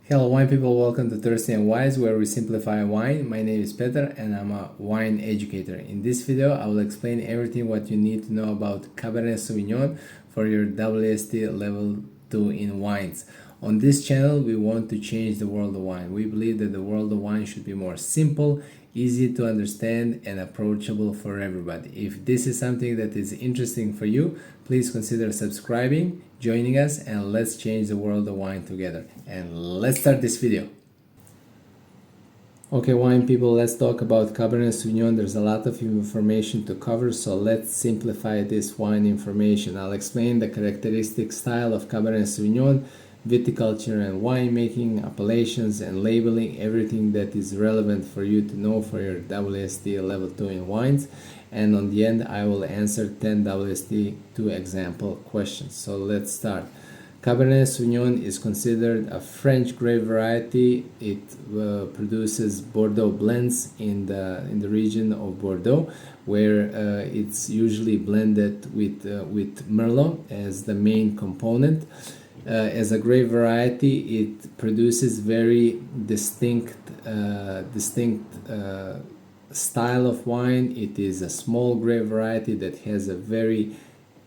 Hello wine people, welcome to Thirsty and Wise, where we simplify wine. My name is Peter and I'm a wine educator. In this video I will explain everything what you need to know about Cabernet Sauvignon for your WSET Level 2 in wines. On this channel we want to change the world of wine. We believe that the world of wine should be more simple, easy to understand and approachable for everybody. If this is something that is interesting for you, please consider subscribing, joining us, and let's change the world of wine together. And let's start this video. Okay, wine people, let's talk about Cabernet Sauvignon. There's a lot of information to cover, so let's simplify this wine information. I'll explain the characteristic style of Cabernet Sauvignon, viticulture and winemaking, appellations and labeling, everything that is relevant for you to know for your WSET Level 2 in wines. And on the end I will answer 10 WSET 2 example questions. So let's start. Cabernet Sauvignon is considered a French grape variety. It produces Bordeaux blends in the region of Bordeaux, where it's usually blended with Merlot as the main component. As a grape variety, it produces very distinct style of wine. It is a small grape variety that has a very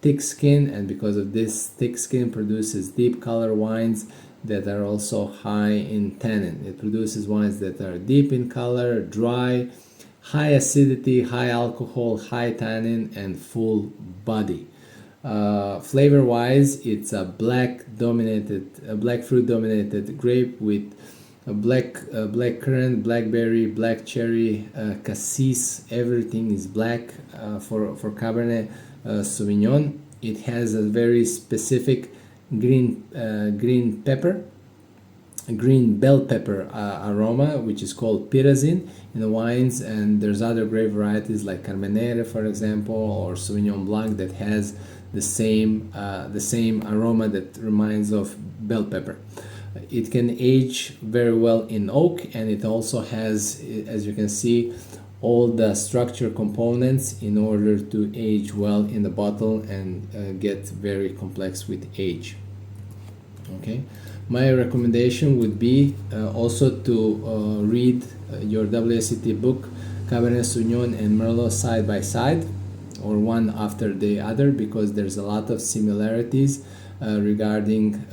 thick skin, and because of this thick skin produces deep color wines that are also high in tannin. It produces wines that are deep in color, dry, high acidity, high alcohol, high tannin, and full body. Flavor wise, it's a black fruit dominated grape with a black currant, blackberry, black cherry, cassis. Everything is black for Cabernet Sauvignon. It has a very specific green bell pepper aroma, which is called pyrazine in the wines, and there's other grape varieties like Carmenere, for example, or Sauvignon Blanc that has the same aroma that reminds of bell pepper. It can age very well in oak, and it also has, as you can see, all the structure components in order to age well in the bottle and get very complex with age. Okay, my recommendation would be also to read your WSET book Cabernet Sauvignon and Merlot side by side, or one after the other, because there's a lot of similarities regarding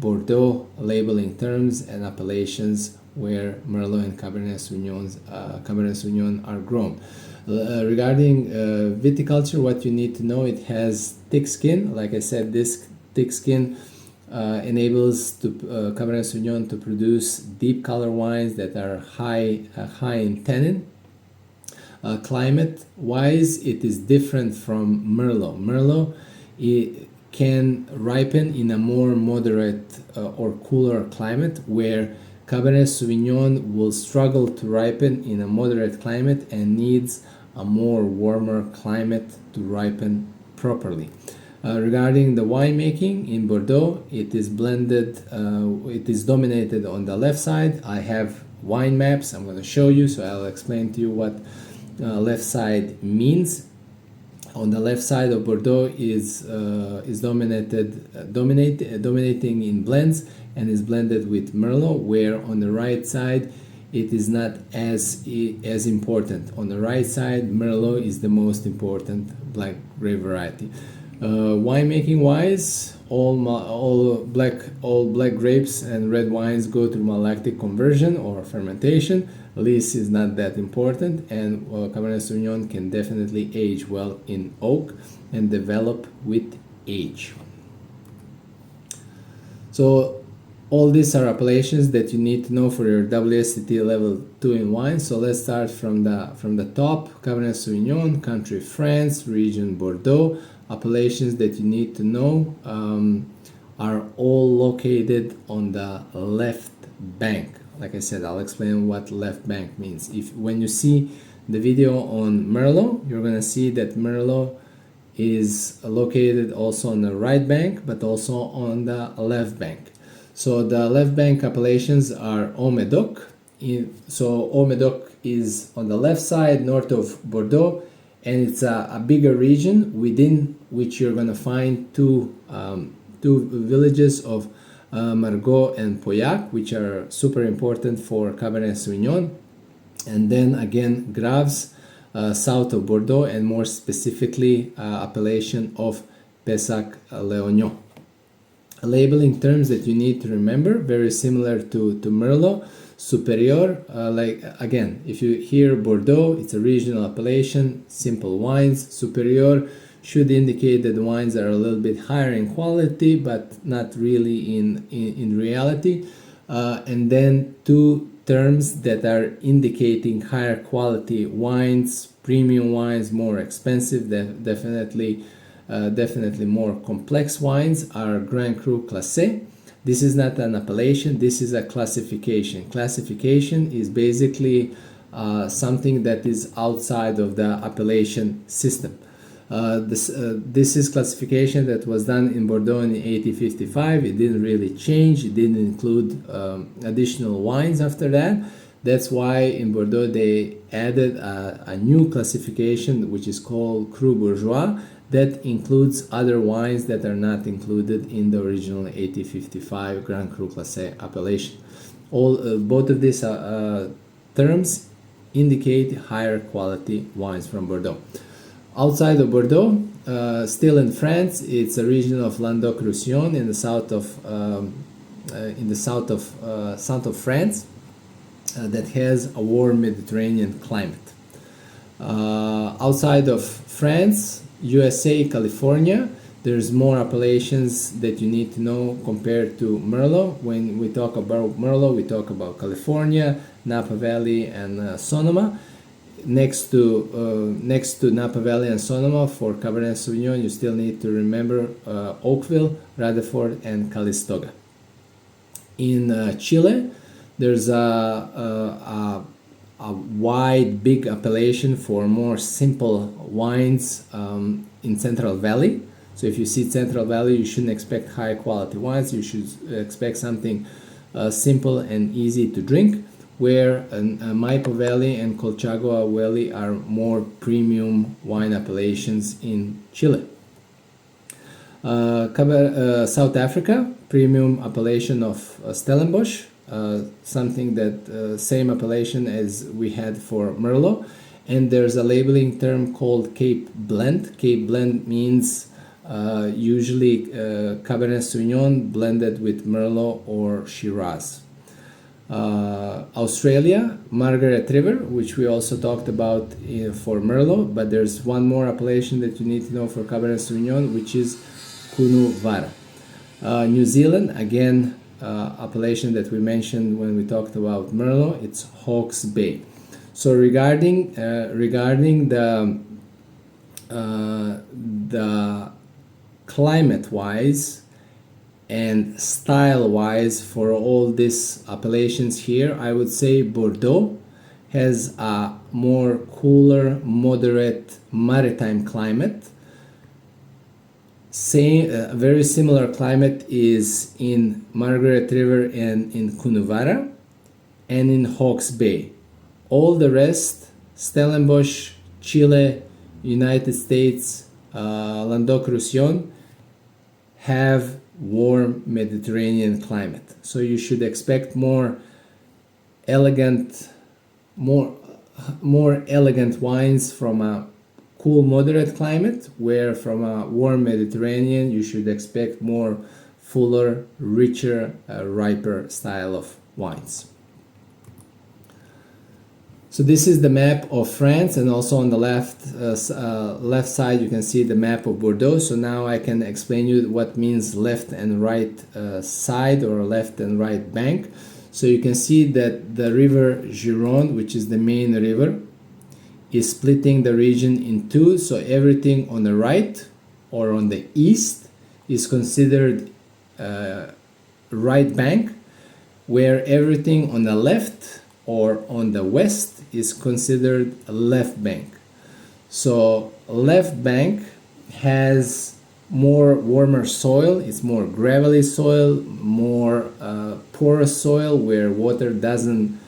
Bordeaux labeling terms and appellations where Merlot and Cabernet Sauvignon are grown. Regarding viticulture, what you need to know, it has thick skin. Like I said, this thick skin enables Cabernet Sauvignon to produce deep color wines that are high in tannin. Climate wise, it is different from Merlot. Merlot can ripen in a more moderate or cooler climate, where Cabernet Sauvignon will struggle to ripen in a moderate climate and needs a more warmer climate to ripen properly. Regarding the winemaking in Bordeaux, it is dominated on the left side. I have wine maps I'm going to show you, so I'll explain to you what left side means. On the left side of Bordeaux is dominating in blends and is blended with Merlot, where on the right side it is not as important. On the right side, Merlot is the most important black grape variety. Winemaking wise, all black grapes and red wines go through malolactic conversion or fermentation. Lees is not that important, and Cabernet Sauvignon can definitely age well in oak and develop with age. So all these are appellations that you need to know for your WSET Level 2 in wine. So let's start from the top. Cabernet Sauvignon, country France, region Bordeaux. Appellations that you need to know are all located on the left bank. Like I said, I'll explain what left bank means. When you see the video on Merlot, you're gonna see that Merlot is located also on the right bank, but also on the left bank. So the left bank appellations are Haut-Médoc. So Haut-Médoc is on the left side, north of Bordeaux, and it's a bigger region within which you're gonna find two villages of Margaux and Pauillac, which are super important for Cabernet Sauvignon. And then again, Graves, south of Bordeaux, and more specifically, appellation of Pessac-Léognan. Labeling terms that you need to remember, very similar to Merlot. Superior, like again, if you hear Bordeaux, it's a regional appellation, simple wines. Superior should indicate that the wines are a little bit higher in quality, but not really in reality. And then two terms that are indicating higher quality wines, premium wines, more expensive, definitely more complex wines are Grand Cru Classé. This is not an appellation, this is a classification. Classification is basically something that is outside of the appellation system. This is classification that was done in Bordeaux in 1855. It didn't really change. It didn't include additional wines after that. That's why in Bordeaux they added a new classification which is called Cru Bourgeois, that includes other wines that are not included in the original 1855 Grand Cru Classé appellation. Both of these terms indicate higher quality wines from Bordeaux. Outside of Bordeaux, still in France, it's a region of Languedoc-Roussillon in the south of France that has a warm Mediterranean climate. Outside of France, USA, California, there's more appellations that you need to know compared to Merlot. When we talk about Merlot, we talk about California, Napa Valley, and Sonoma. Next to Napa Valley and Sonoma for Cabernet Sauvignon, you still need to remember Oakville, Rutherford, and Calistoga. In Chile, there's a wide, big appellation for more simple wines in Central Valley. So if you see Central Valley, you shouldn't expect high quality wines. You should expect something simple and easy to drink, where Maipo Valley and Colchagua Valley are more premium wine appellations in Chile. South Africa, premium appellation of Stellenbosch, something that same appellation as we had for Merlot. And there's a labeling term called Cape Blend. Cape Blend means usually Cabernet Sauvignon blended with Merlot or Shiraz. Australia, Margaret River, which we also talked about for Merlot, but there's one more appellation that you need to know for Cabernet Sauvignon, which is Coonawarra. New Zealand, again, appellation that we mentioned when we talked about Merlot, it's Hawke's Bay. So regarding the climate-wise and style-wise for all these appellations here, I would say Bordeaux has a more cooler, moderate maritime climate. Very similar climate is in Margaret River and in Coonawarra and in Hawke's Bay. All the rest, Stellenbosch, Chile, United States, Languedoc-Roussillon, have warm Mediterranean climate. So you should expect more elegant wines from a cool, moderate climate, where from a warm Mediterranean you should expect more fuller, richer, riper style of wines. So this is the map of France, and also on the left side you can see the map of Bordeaux. So now I can explain you what means left and right side, or left and right bank. So you can see that the river Gironde, which is the main river, is splitting the region in two. So everything on the right or on the east is considered right bank, where everything on the left or on the west is considered a left bank. So left bank has more warmer soil, it's more gravelly soil, more porous soil where water doesn't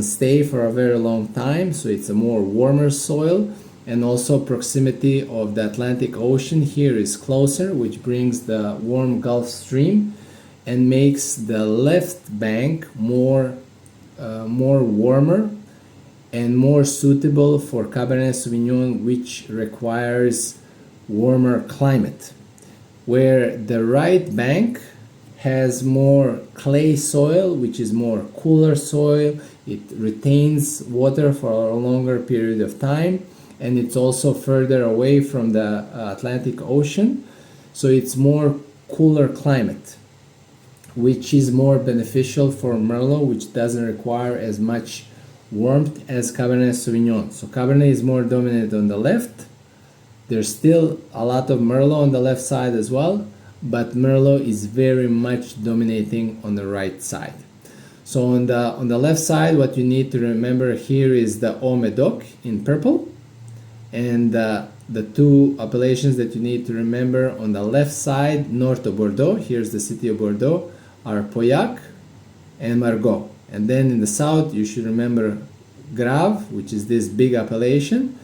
stay for a very long time, so it's a more warmer soil. And also proximity of the Atlantic Ocean here is closer, which brings the warm Gulf Stream. and makes the left bank more warmer and more suitable for Cabernet Sauvignon, which requires warmer climate, where the right bank has more clay soil, which is more cooler soil. It retains water for a longer period of time, and it's also further away from the Atlantic Ocean, so it's more cooler climate, which is more beneficial for Merlot, which doesn't require as much warmth as Cabernet Sauvignon. So Cabernet is more dominant on the left. There's still a lot of Merlot on the left side as well, but Merlot is very much dominating on the right side. So on the left side, what you need to remember here is the Haut-Médoc in purple, and the two appellations that you need to remember on the left side, north of Bordeaux, here's the city of Bordeaux, are Pauillac and Margaux. And then in the south, you should remember Grave, which is this big appellation,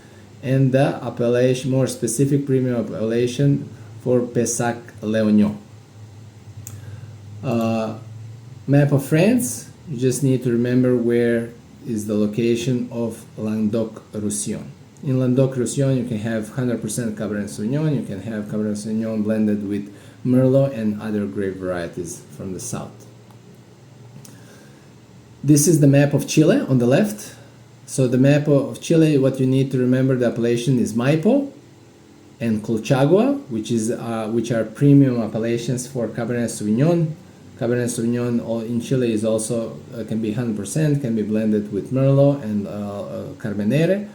and the appellation, more specific premium appellation for Pessac-Léognan. Map of France, you just need to remember where is the location of Languedoc-Roussillon. In Languedoc-Roussillon, you can have 100% Cabernet Sauvignon, you can have Cabernet Sauvignon blended with Merlot and other grape varieties from the south. This is the map of Chile on the left. So the map of Chile, what you need to remember, the appellation is Maipo and Colchagua, which are premium appellations for Cabernet Sauvignon. Cabernet Sauvignon in Chile is also can be 100%, can be blended with Merlot and Carmenere.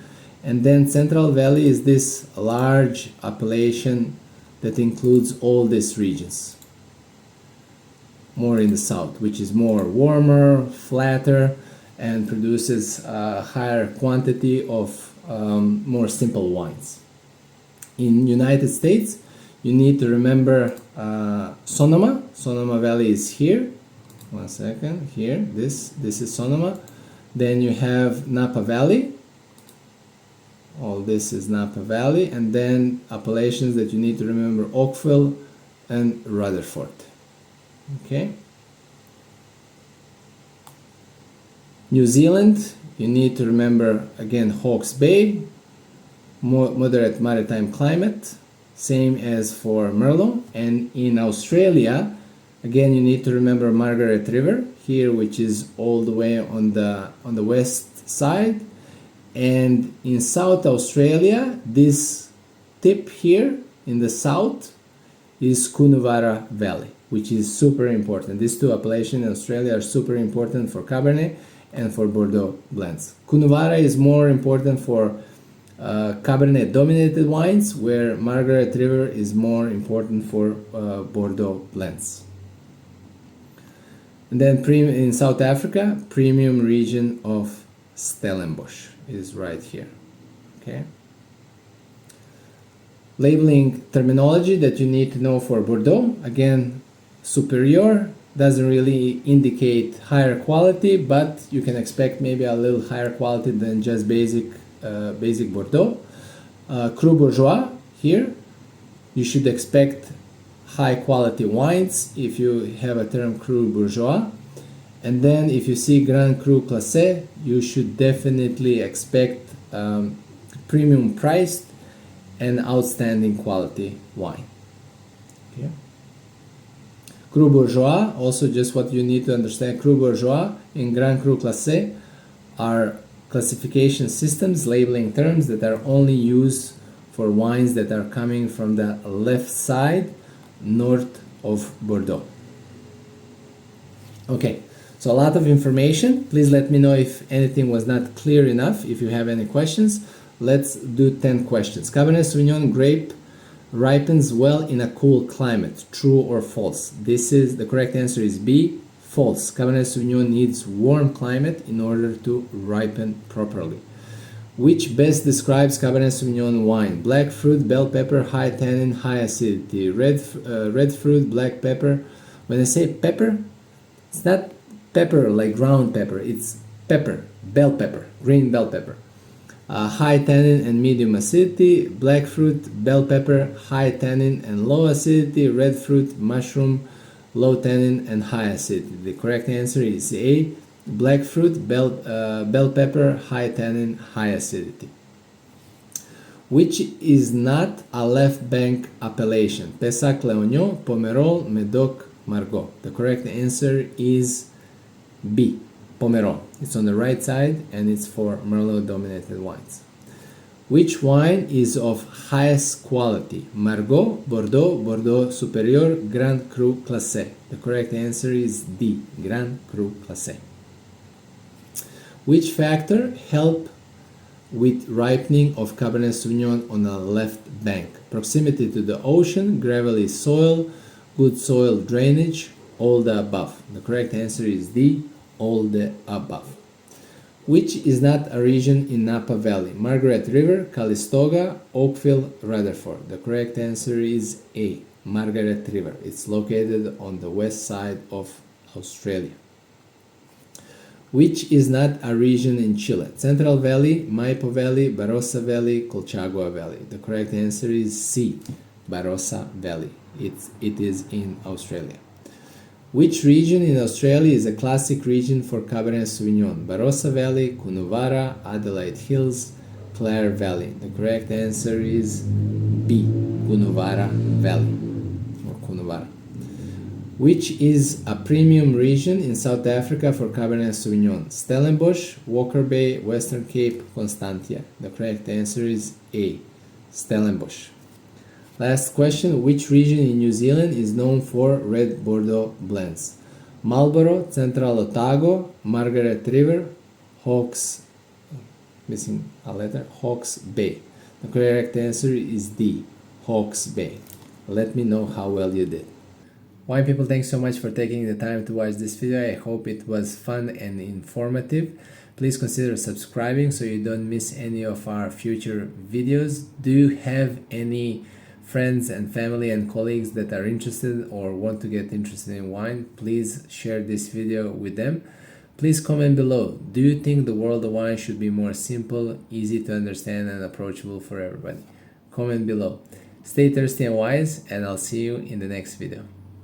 And then Central Valley is this large appellation that includes all these regions. More in the south, which is more warmer, flatter, and produces a higher quantity of more simple wines. In United States, you need to remember Sonoma. Sonoma Valley is here. One second, here, this is Sonoma. Then you have Napa Valley. All this is Napa Valley. And then appellations that you need to remember, Oakville and Rutherford. Okay. New Zealand, you need to remember again Hawke's Bay, moderate maritime climate, same as for Merlot. And in Australia, again you need to remember Margaret River here, which is all the way on the west side. And in South Australia, this tip here in the south is Coonawarra Valley, which is super important. These two appellations in Australia are super important for Cabernet and for Bordeaux blends. Coonawarra is more important for Cabernet dominated wines, where Margaret River is more important for Bordeaux blends. And then in South Africa, premium region of Stellenbosch is right here. Okay. Labeling terminology that you need to know for Bordeaux. Again, superior doesn't really indicate higher quality, but you can expect maybe a little higher quality than just basic Bordeaux. Cru Bourgeois here, you should expect high quality wines if you have a term Cru Bourgeois. And then if you see Grand Cru Classé, you should definitely expect premium priced and outstanding quality wine. Okay. Cru Bourgeois, also just what you need to understand, Cru Bourgeois and Grand Cru Classé are classification systems, labeling terms that are only used for wines that are coming from the left side, north of Bordeaux. Okay. So a lot of information. Please let me know if anything was not clear enough. If you have any questions, let's do 10 questions. Cabernet Sauvignon grape ripens well in a cool climate. True or false? The correct answer is B, false. Cabernet Sauvignon needs warm climate in order to ripen properly. Which best describes Cabernet Sauvignon wine? Black fruit, bell pepper, high tannin, high acidity. Red fruit, black pepper. When I say pepper, it's not pepper like ground pepper, it's pepper, bell pepper, green bell pepper. High tannin and medium acidity, black fruit, bell pepper, high tannin and low acidity, red fruit, mushroom, low tannin, and high acidity. The correct answer is A. Black fruit, bell pepper, high tannin, high acidity. Which is not a left bank appellation? Pessac-Léognan, Pomerol, Médoc, Margaux. The correct answer is B. Pomerol. It's on the right side and it's for Merlot dominated wines. Which wine is of highest quality? Margaux, Bordeaux, Bordeaux Supérieur, Grand Cru Classé. The correct answer is D. Grand Cru Classé. Which factor help with ripening of Cabernet Sauvignon on the left bank? Proximity to the ocean, gravelly soil, good soil drainage, all the above. The correct answer is D. All the above. Which is not a region in Napa Valley? Margaret River, Calistoga, Oakville, Rutherford. The correct answer is A. Margaret River. It's located on the west side of Australia. Which is not a region in Chile? Central Valley, Maipo Valley, Barossa Valley, Colchagua Valley. The correct answer is C. Barossa Valley. It is in Australia. Which region in Australia is a classic region for Cabernet Sauvignon? Barossa Valley, Coonawarra, Adelaide Hills, Clare Valley. The correct answer is B. Coonawarra Valley or Coonawarra. Which is a premium region in South Africa for Cabernet Sauvignon? Stellenbosch, Walker Bay, Western Cape, Constantia. The correct answer is A. Stellenbosch. Last question. Which region in New Zealand is known for red Bordeaux blends? Marlborough, Central Otago, Margaret River, Hawke's Bay. The correct answer is D. Hawke's Bay. Let me know how well you did. Wine people, thanks so much for taking the time to watch this video. I hope it was fun and informative. Please consider subscribing so you don't miss any of our future videos. Do you have any friends and family and colleagues that are interested or want to get interested in wine? Please share this video with them. Please comment below. Do you think the world of wine should be more simple, easy to understand, and approachable for everybody? Comment below. Stay thirsty and wise, and I'll see you in the next video.